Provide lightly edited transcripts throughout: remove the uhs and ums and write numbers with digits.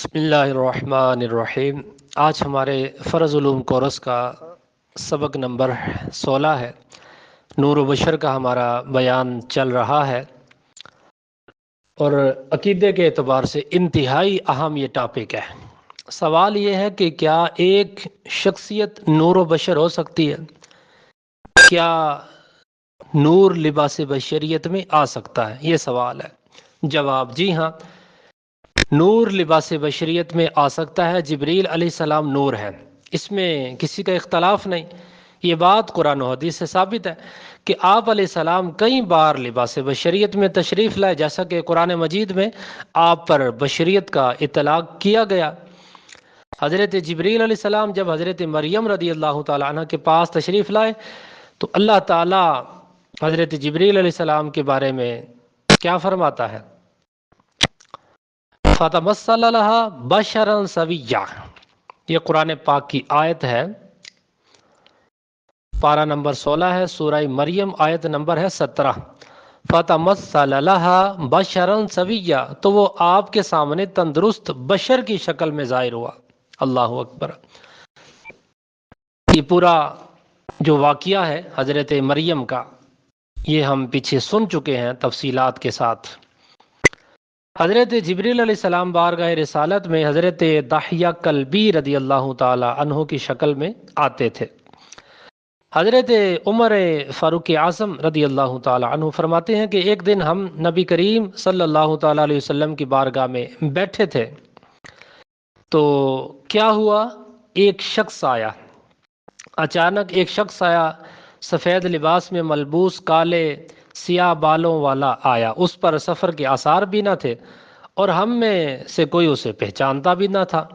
بسم اللہ الرحمن الرحیم۔ آج ہمارے فرض علوم کورس کا سبق نمبر 16 ہے۔ نور و بشر کا ہمارا بیان چل رہا ہے اور عقیدے کے اعتبار سے انتہائی اہم یہ ٹاپک ہے۔ سوال یہ ہے کہ کیا ایک شخصیت نور و بشر ہو سکتی ہے؟ کیا نور لباس بشریت میں آ سکتا ہے؟ یہ سوال ہے۔ جواب جی ہاں، نور لباس بشریت میں آ سکتا ہے۔ جبریل علیہ السلام نور ہے، اس میں کسی کا اختلاف نہیں۔ یہ بات قرآن و حدیث سے ثابت ہے کہ آپ علیہ السلام کئی بار لباس بشریت میں تشریف لائے، جیسا کہ قرآن مجید میں آپ پر بشریت کا اطلاق کیا گیا۔ حضرت جبریل علیہ السلام جب حضرت مریم رضی اللہ تعالیٰ عنہ کے پاس تشریف لائے تو اللہ تعالیٰ حضرت جبریل علیہ السلام کے بارے میں کیا فرماتا ہے؟ فَتَمَثَّلَ لَهَا بَشَرًا سَوِيًّا، یہ قرآن پاک کی آیت ہے، پارہ نمبر 16 ہے، سورہ مریم، آیت نمبر ہے 17۔ فَتَمَثَّلَ لَهَا بَشَرًا سَوِيًّا، تو وہ آپ کے سامنے تندرست بشر کی شکل میں ظاہر ہوا۔ اللہ اکبر۔ یہ پورا جو واقعہ ہے حضرت مریم کا، یہ ہم پیچھے سن چکے ہیں تفصیلات کے ساتھ۔ حضرت جبریل علیہ السلام بارگاہ رسالت میں حضرت دحیہ کلبی رضی اللہ تعالی عنہ کی شکل میں آتے تھے۔ حضرت عمر فاروق اعظم رضی اللہ تعالی عنہ فرماتے ہیں کہ ایک دن ہم نبی کریم صلی اللہ تعالی علیہ وسلم کی بارگاہ میں بیٹھے تھے تو کیا ہوا، ایک شخص آیا، اچانک ایک شخص آیا، سفید لباس میں ملبوس، کالے سیاہ بالوں والا آیا، اس پر سفر کے آثار بھی نہ تھے اور ہم میں سے کوئی اسے پہچانتا بھی نہ تھا۔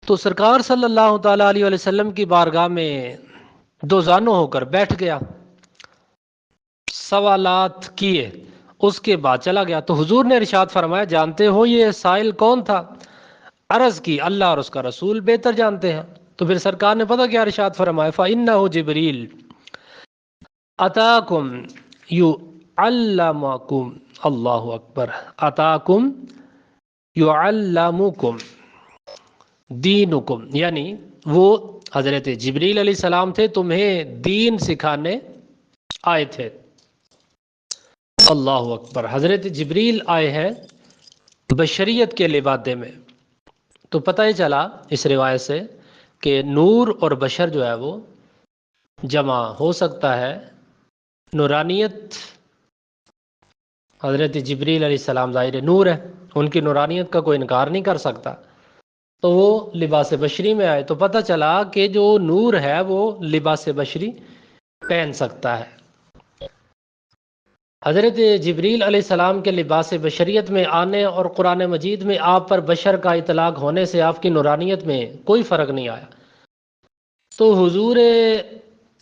تو سرکار صلی اللہ تعالیٰ علیہ وسلم کی بارگاہ میں دو زانو ہو کر بیٹھ گیا، سوالات کیے، اس کے بعد چلا گیا۔ تو حضور نے ارشاد فرمایا، جانتے ہو یہ سائل کون تھا؟ عرض کی، اللہ اور اس کا رسول بہتر جانتے ہیں۔ تو پھر سرکار نے پتہ کیا ارشاد فرمایا؟ فَإِنَّهُ جبریل اتاکم یعلمکم، اللہ اکبر، اتاکم یعلمکم دینکم، یعنی وہ حضرت جبریل علیہ السلام تھے، تمہیں دین سکھانے آئے تھے۔ اللہ اکبر۔ حضرت جبریل آئے ہیں بشریت کے لبادے میں۔ تو پتہ ہی چلا اس روایت سے کہ نور اور بشر جو ہے وہ جمع ہو سکتا ہے۔ نورانیت، حضرت جبریل علیہ السلام ظاہر نور ہے، ان کی نورانیت کا کوئی انکار نہیں کر سکتا، تو وہ لباس بشری میں آئے، تو پتہ چلا کہ جو نور ہے وہ لباس بشری پہن سکتا ہے۔ حضرت جبریل علیہ السلام کے لباس بشریت میں آنے اور قرآن مجید میں آپ پر بشر کا اطلاق ہونے سے آپ کی نورانیت میں کوئی فرق نہیں آیا۔ تو حضور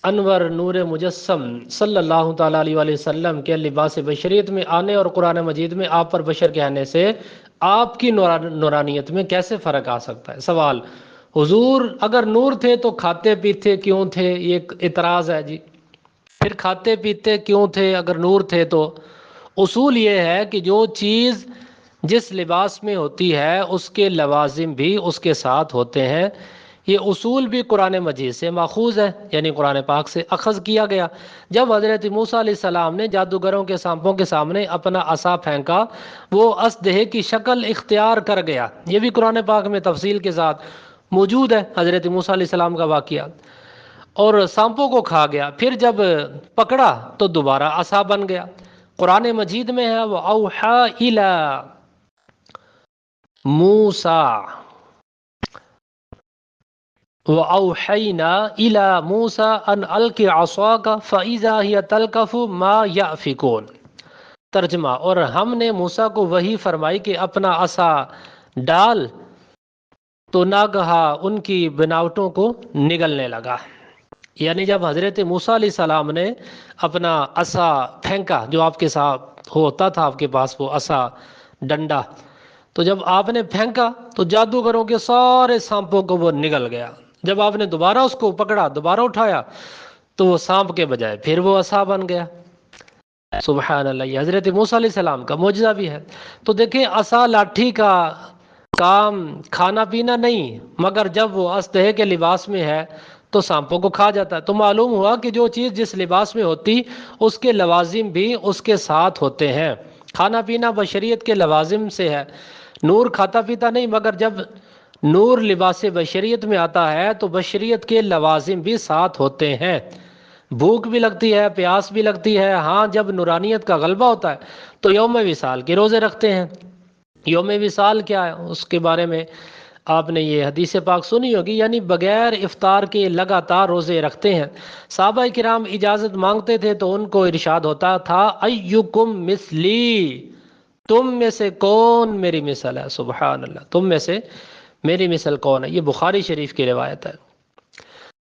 انور نور مجسم صلی اللہ تعالیٰ علیہ وآلہ وسلم کے لباس بشریت میں آنے اور قرآن مجید میں آپ پر بشر کہنے سے آپ کی نورانیت میں کیسے فرق آ سکتا ہے؟ سوال، حضور اگر نور تھے تو کھاتے پیتے کیوں تھے؟ یہ ایک اعتراض ہے جی۔ پھر کھاتے پیتے کیوں تھے اگر نور تھے؟ تو اصول یہ ہے کہ جو چیز جس لباس میں ہوتی ہے اس کے لوازم بھی اس کے ساتھ ہوتے ہیں۔ یہ اصول بھی قرآن مجید سے ماخوذ ہے، یعنی قرآن پاک سے اخذ کیا گیا۔ جب حضرت موسیٰ علیہ السلام نے جادوگروں کے سانپوں کے سامنے اپنا عصا پھینکا، وہ اسدہے کی شکل اختیار کر گیا۔ یہ بھی قرآن پاک میں تفصیل کے ساتھ موجود ہے، حضرت موسیٰ علیہ السلام کا واقعہ، اور سانپوں کو کھا گیا۔ پھر جب پکڑا تو دوبارہ عصا بن گیا۔ قرآن مجید میں ہے وَأَوْحَى إِلَى مُوسَى وَأَوْحَيْنَا إِلَى مُوسَى أَنْ أَلْقِ عَصَاكَ فَإِذَا هِيَ تَلْقَفُ مَا يَأْفِكُونَ۔ ترجمہ، اور ہم نے موسیٰ کو وحی فرمائی کہ اپنا عصا ڈال، تو ناگہا ان کی بناوٹوں کو نگلنے لگا۔ یعنی جب حضرت موسیٰ علیہ السلام نے اپنا عصا پھینکا، جو آپ کے ساتھ ہوتا تھا، آپ کے پاس وہ عصا ڈنڈا، تو جب آپ نے پھینکا تو جادوگروں کے سارے سانپوں کو وہ نگل گیا۔ جب آپ نے دوبارہ اس کو پکڑا، دوبارہ اٹھایا، تو وہ سانپ کے بجائے پھر وہ عصا بن گیا۔ سبحان اللہ، یہ حضرت موسیٰ علیہ السلام کا معجزہ بھی ہے۔ تو دیکھیں، عصا لاٹھی کا کام کھانا پینا نہیں، مگر جب وہ استحے کے لباس میں ہے تو سانپوں کو کھا جاتا ہے۔ تو معلوم ہوا کہ جو چیز جس لباس میں ہوتی اس کے لوازم بھی اس کے ساتھ ہوتے ہیں۔ کھانا پینا بشریت کے لوازم سے ہے۔ نور کھاتا پیتا نہیں، مگر جب نور لباس بشریت میں آتا ہے تو بشریت کے لوازم بھی ساتھ ہوتے ہیں۔ بھوک بھی لگتی ہے، پیاس بھی لگتی ہے۔ ہاں جب نورانیت کا غلبہ ہوتا ہے تو یوم وصال کے روزے رکھتے ہیں۔ یوم وصال کیا ہے اس کے بارے میں آپ نے یہ حدیث پاک سنی ہوگی، یعنی بغیر افطار کے لگاتار روزے رکھتے ہیں۔ صحابہ کرام اجازت مانگتے تھے تو ان کو ارشاد ہوتا تھا ایکم مثلی، تم میں سے کون میری مثل ہے؟ سبحان اللہ، تم میں سے میری مثل کون ہے؟ یہ بخاری شریف کی روایت ہے۔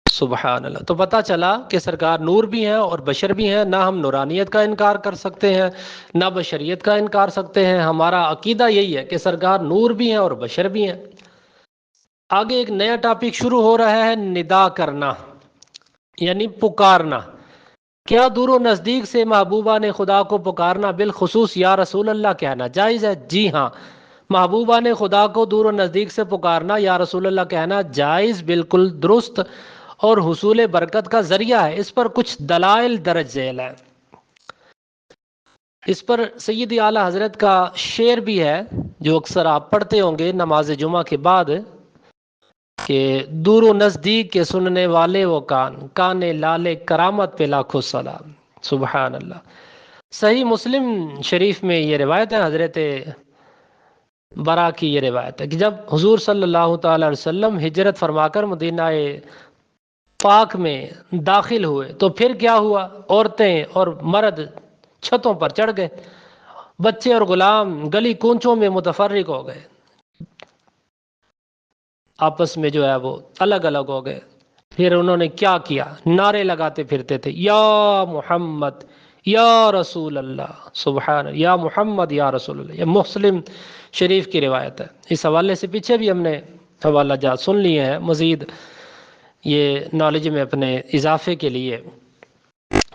سبحان اللہ۔ تو پتہ چلا کہ سرکار نور بھی ہیں اور بشر بھی ہیں۔ نہ ہم نورانیت کا انکار کر سکتے ہیں نہ بشریت کا انکار سکتے ہیں۔ ہمارا عقیدہ یہی ہے کہ سرکار نور بھی ہیں اور بشر بھی ہیں۔ آگے ایک نیا ٹاپک شروع ہو رہا ہے، ندا کرنا یعنی پکارنا۔ کیا دور و نزدیک سے محبوبہ نے خدا کو پکارنا بالخصوص یا رسول اللہ کہنا جائز ہے؟ جی ہاں، محبوبہ نے خدا کو دور و نزدیک سے پکارنا یا رسول اللہ کہنا جائز، بالکل درست اور حصول برکت کا ذریعہ ہے۔ اس پر کچھ دلائل درج ذیل ہیں۔ اس پر سید اعلیٰ حضرت کا شعر بھی ہے جو اکثر آپ پڑھتے ہوں گے نماز جمعہ کے بعد، کہ دور و نزدیک کے سننے والے وہ کان لالے کرامت پہ لاکھوں سلام۔ سبحان اللہ۔ صحیح مسلم شریف میں یہ روایت ہے، حضرت برا کی یہ روایت ہے کہ جب حضور صلی اللہ تعالی علیہ وسلم ہجرت فرما کر مدینہ پاک میں داخل ہوئے تو پھر کیا ہوا؟ عورتیں اور مرد چھتوں پر چڑھ گئے، بچے اور غلام گلی کونچوں میں متفرق ہو گئے، آپس میں جو ہے وہ الگ الگ ہو گئے۔ پھر انہوں نے کیا کیا؟ نعرے لگاتے پھرتے تھے، یا محمد یا رسول اللہ، سبحان، یا محمد یا رسول اللہ۔ یہ مسلم شریف کی روایت ہے۔ اس حوالے سے پیچھے بھی ہم نے حوالہ جات سن لیے ہیں مزید یہ نالج میں اپنے اضافے کے لیے۔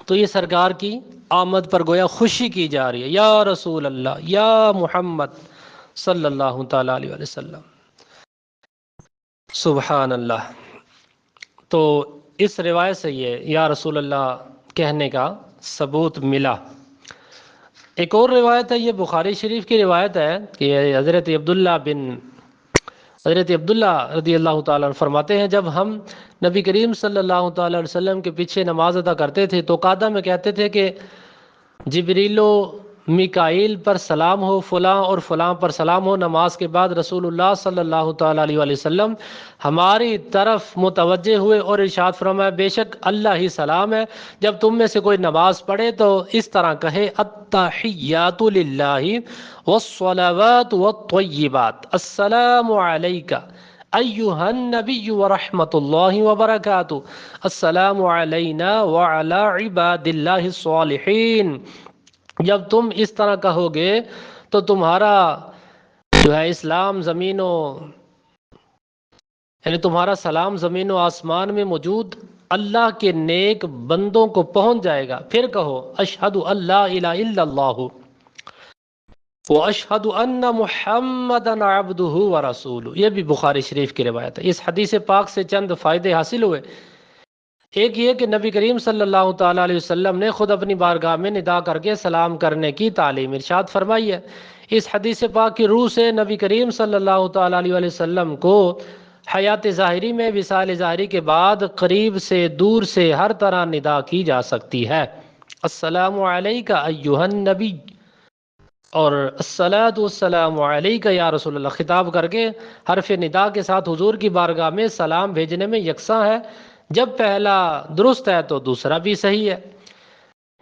تو یہ سرکار کی آمد پر گویا خوشی کی جا رہی ہے، یا رسول اللہ یا محمد صلی اللہ تعالی علیہ وسلم۔ سبحان اللہ۔ تو اس روایت سے یہ یا رسول اللہ کہنے کا ثبوت ملا۔ ایک اور روایت ہے، یہ بخاری شریف کی روایت ہے کہ حضرت عبداللہ رضی اللہ تعالیٰ عنہ فرماتے ہیں جب ہم نبی کریم صلی اللہ تعالیٰ علیہ وسلم کے پیچھے نماز ادا کرتے تھے تو قعدہ میں کہتے تھے کہ جبریل و میکائیل پر سلام ہو، فلاں اور فلاں پر سلام ہو۔ نماز کے بعد رسول اللہ صلی اللہ تعالیٰ علیہ وسلم ہماری طرف متوجہ ہوئے اور ارشاد فرمایا بے شک اللہ ہی سلام ہے، جب تم میں سے کوئی نماز پڑھے تو اس طرح کہے التحیات للہ والصلوات والطیبات، السلام علیکہ ایہا النبی ورحمۃ اللہ وبرکاتہ، السلام علینا وعلی عباد اللہ الصالحین۔ جب تم اس طرح کہو گے تو تمہارا جو ہے اسلام یعنی تمہارا سلام زمین و آسمان میں موجود اللہ کے نیک بندوں کو پہنچ جائے گا۔ پھر کہو اشہد ان لا الہ الا اللہ واشہد ان محمدا عبدہ ورسولہ۔ یہ بھی بخاری شریف کی روایت ہے۔ اس حدیث پاک سے چند فائدے حاصل ہوئے۔ ایک یہ کہ نبی کریم صلی اللہ تعالیٰ علیہ وسلم نے خود اپنی بارگاہ میں ندا کر کے سلام کرنے کی تعلیم ارشاد فرمائی ہے۔ اس حدیث پاک کی روح سے نبی کریم صلی اللہ تعالیٰ علیہ وسلم کو حیات ظاہری میں وصال ظاہری کے بعد قریب سے دور سے ہر طرح ندا کی جا سکتی ہے۔ السلام علیکہ ایہا النبی اور الصلاۃ والسلام علیکہ یا رسول اللہ خطاب کر کے حرف ندا کے ساتھ حضور کی بارگاہ میں سلام بھیجنے میں یکساں ہے۔ جب پہلا درست ہے تو دوسرا بھی صحیح ہے۔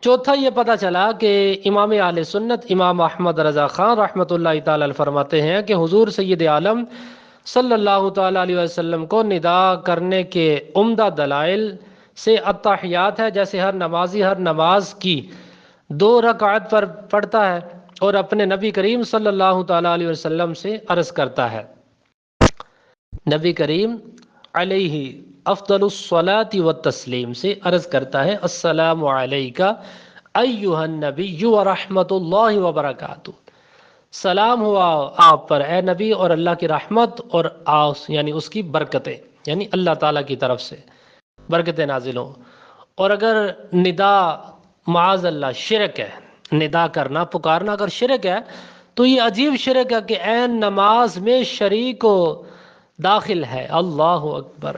چوتھا یہ پتہ چلا کہ امام اہل سنت امام احمد رضا خان رحمۃ اللہ تعالی علیہ فرماتے ہیں کہ حضور سید عالم صلی اللہ تعالی علیہ وسلم کو ندا کرنے کے عمدہ دلائل سے التحیات ہے، جیسے ہر نمازی ہر نماز کی 2 رکعت پر پڑھتا ہے اور اپنے نبی کریم صلی اللہ تعالی علیہ وسلم سے عرض کرتا ہے، نبی کریم علیہ افضل الصلاۃ والتسلیم سے عرض کرتا ہے السلام علیکہ ایہا النبی ورحمۃ اللہ وبرکاتہ، سلام ہوا آپ پر اے نبی، اور اللہ کی رحمت اور یعنی اس کی برکتیں، یعنی اللہ تعالیٰ کی طرف سے برکتیں نازل ہوں۔ اور اگر ندا معاذ اللہ شرک ہے، ندا کرنا پکارنا اگر شرک ہے تو یہ عجیب شرک ہے کہ عین نماز میں شریک کو داخل ہے۔ اللہ اکبر،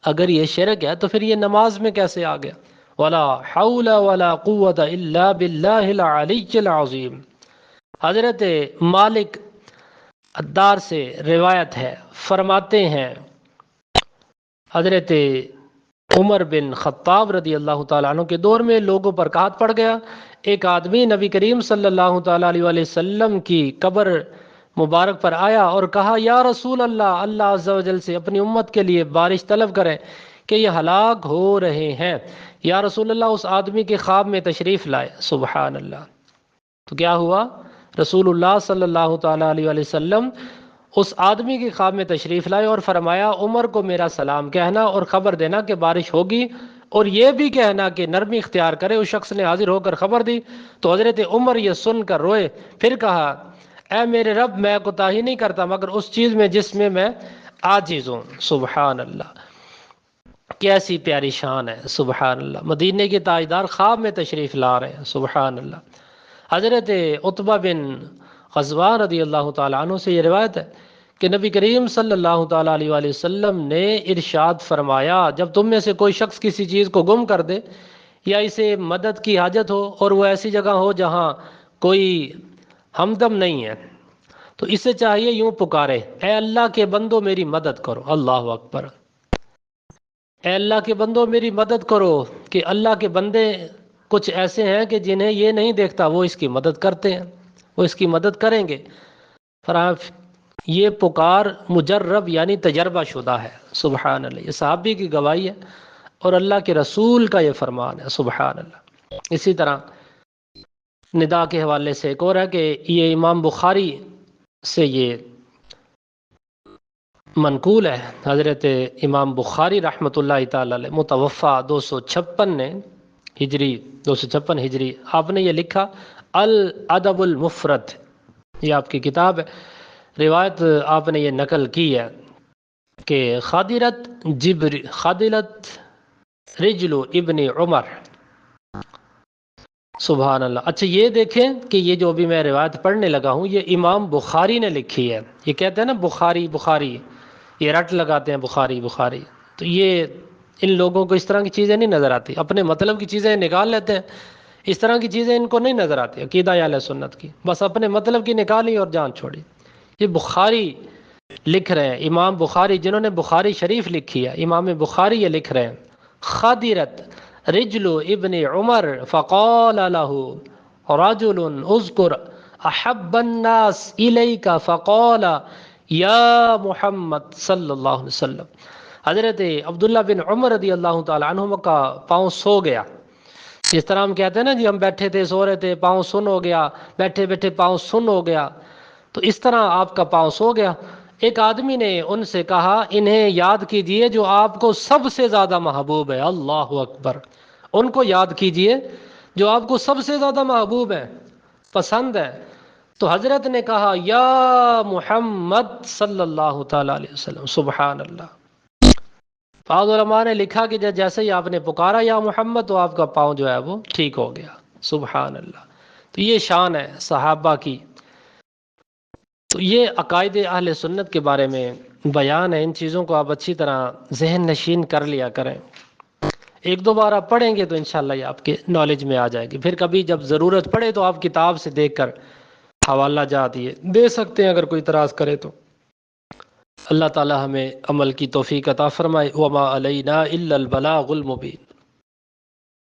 اگر یہ شرک ہے تو پھر یہ نماز میں کیسے آ گیا؟ ولا حول ولا قوت الا باللہ العلی العظیم۔ حضرت مالک الدار سے روایت ہے، فرماتے ہیں حضرت عمر بن خطاب رضی اللہ تعالیٰ عنہ کے دور میں لوگوں پر قحط پڑ گیا۔ ایک آدمی نبی کریم صلی اللہ تعالیٰ علیہ وسلم کی قبر مبارک پر آیا اور کہا یا رسول اللہ، اللہ عز و جل سے اپنی امت کے لیے بارش طلب کریں کہ یہ ہلاک ہو رہے ہیں۔ یا رسول اللہ، اس آدمی کے خواب میں تشریف لائے۔ سبحان اللہ۔ تو کیا ہوا؟ رسول اللہ صلی اللہ تعالیٰ علیہ وسلم اس آدمی کے خواب میں تشریف لائے اور فرمایا عمر کو میرا سلام کہنا اور خبر دینا کہ بارش ہوگی، اور یہ بھی کہنا کہ نرمی اختیار کرے۔ اس شخص نے حاضر ہو کر خبر دی تو حضرت عمر یہ سن کر روئے، پھر کہا اے میرے رب، میں کوتاہی نہیں کرتا مگر اس چیز میں جس میں میں عاجز ہوں۔ سبحان اللہ، کیسی پیاری شان ہے۔ سبحان اللہ، مدینے کے تاجدار خواب میں تشریف لا رہے ہیں۔ سبحان اللہ۔ حضرت عتبہ بن غزوان رضی اللہ تعالیٰ عنہ سے یہ روایت ہے کہ نبی کریم صلی اللہ تعالیٰ علیہ وآلہ وسلم نے ارشاد فرمایا، جب تم میں سے کوئی شخص کسی چیز کو گم کر دے یا اسے مدد کی حاجت ہو اور وہ ایسی جگہ ہو جہاں کوئی ہمدم نہیں ہے، تو اسے چاہیے یوں پکارے اے اللہ کے بندو میری مدد کرو۔ اللہ اکبر۔ اے اللہ کے بندو میری مدد کرو، کہ اللہ کے بندے کچھ ایسے ہیں کہ جنہیں یہ نہیں دیکھتا، وہ اس کی مدد کرتے ہیں، وہ اس کی مدد کریں گے۔ یہ پکار مجرب یعنی تجربہ شدہ ہے۔ سبحان اللہ، یہ صحابی کی گواہی ہے اور اللہ کے رسول کا یہ فرمان ہے۔ سبحان اللہ۔ اسی طرح ندا کے حوالے سے ایک اور ہے کہ یہ امام بخاری سے یہ منقول ہے۔ حضرت امام بخاری رحمۃ اللہ تعالی علیہ متوفہ 256 ہجری 256 ہجری، آپ نے یہ لکھا الادب المفرد، یہ آپ کی کتاب ہے۔ روایت آپ نے یہ نقل کی ہے کہ خادرت رجل ابن عمر۔ سبحان اللہ۔ اچھا یہ دیکھیں کہ یہ جو بھی میں روایت پڑھنے لگا ہوں یہ امام بخاری نے لکھی ہے۔ یہ کہتے ہیں نا بخاری بخاری، یہ رٹ لگاتے ہیں بخاری بخاری، تو یہ ان لوگوں کو اس طرح کی چیزیں نہیں نظر آتی، اپنے مطلب کی چیزیں نکال لیتے ہیں، اس طرح کی چیزیں ان کو نہیں نظر آتی عقیدہ اہل سنت کی، بس اپنے مطلب کی نکالی اور جان چھوڑی۔ یہ بخاری لکھ رہے ہیں، امام بخاری جنہوں نے بخاری شریف لکھی ہے، امام بخاری یہ لکھ رہے ہیں خادرت رجل ابن عمر فقال له رجل اذكر احب الناس الیک فقال یا محمد صلی اللہ علیہ وسلم۔ حضرت عبداللہ بن عمر رضی اللہ تعالی عنہما کا پاؤں سو گیا، جس طرح ہم کہتے ہیں نا جی ہم بیٹھے تھے سو رہے تھے پاؤں سن ہو گیا، بیٹھے بیٹھے پاؤں سن ہو گیا، تو اس طرح آپ کا پاؤں سو گیا۔ ایک آدمی نے ان سے کہا انہیں یاد کیجئے جو آپ کو سب سے زیادہ محبوب ہے۔ اللہ اکبر۔ ان کو یاد کیجئے جو آپ کو سب سے زیادہ محبوب ہے، پسند ہے۔ تو حضرت نے کہا یا محمد صلی اللہ تعالی علیہ وسلم۔ سبحان اللہ۔ بعض علماء نے لکھا کہ جیسے ہی آپ نے پکارا یا محمد تو آپ کا پاؤں جو ہے وہ ٹھیک ہو گیا۔ سبحان اللہ۔ تو یہ شان ہے صحابہ کی۔ تو یہ عقائد اہل سنت کے بارے میں بیان ہے، ان چیزوں کو آپ اچھی طرح ذہن نشین کر لیا کریں، ایک دو بار آپ پڑھیں گے تو انشاءاللہ یہ آپ کے نالج میں آ جائے گی، پھر کبھی جب ضرورت پڑے تو آپ کتاب سے دیکھ کر حوالہ جات یہ دے سکتے ہیں اگر کوئی اعتراض کرے تو۔ اللہ تعالی ہمیں عمل کی توفیق عطا فرمائے۔ وما علینا الا البلاغ المبین۔